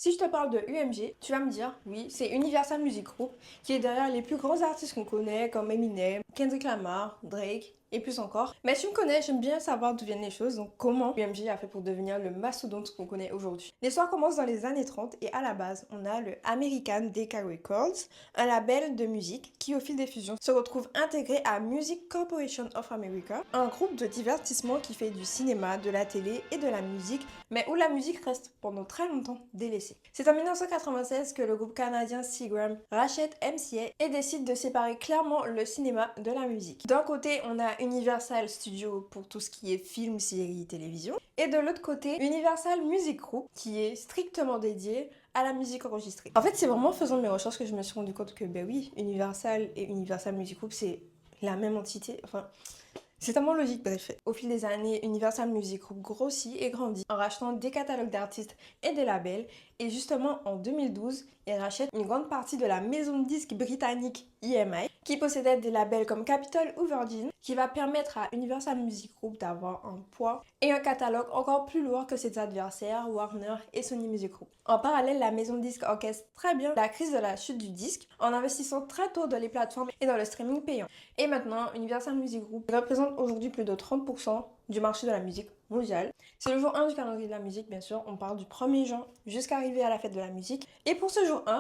Si je te parle de UMG, tu vas me dire, oui, c'est Universal Music Group qui est derrière les plus grands artistes qu'on connaît comme Eminem, Kendrick Lamar, Drake et plus encore. Mais tu me connais, j'aime bien savoir d'où viennent les choses, donc comment UMG a fait pour devenir le mastodonte qu'on connaît aujourd'hui. L'histoire commence dans les années 30 et à la base, on a le American Decca Records, un label de musique qui au fil des fusions se retrouve intégré à Music Corporation of America, un groupe de divertissement qui fait du cinéma, de la télé et de la musique, mais où la musique reste pendant très longtemps délaissée. C'est en 1996 que le groupe canadien Seagram rachète MCA et décide de séparer clairement le cinéma de la musique. D'un côté, on a Universal Studios pour tout ce qui est film, série, télévision, et de l'autre côté, Universal Music Group qui est strictement dédié à la musique enregistrée. En fait, c'est vraiment en faisant mes recherches que je me suis rendu compte que, ben oui, Universal et Universal Music Group, c'est la même entité. Enfin, c'est tellement logique, bref. Au fil des années, Universal Music Group grossit et grandit en rachetant des catalogues d'artistes et des labels. Et justement, en 2012, il rachète une grande partie de la maison de disques britannique EMI, qui possédait des labels comme Capitol ou Virgin, qui va permettre à Universal Music Group d'avoir un poids et un catalogue encore plus lourd que ses adversaires Warner et Sony Music Group. En parallèle, la maison de disques orchestre très bien la crise de la chute du disque en investissant très tôt dans les plateformes et dans le streaming payant. Et maintenant, Universal Music Group représente aujourd'hui plus de 30% du marché de la musique mondiale. C'est le jour 1 du calendrier de la musique, bien sûr. On parle du 1er juin jusqu'à arriver à la fête de la musique. Et pour ce jour 1,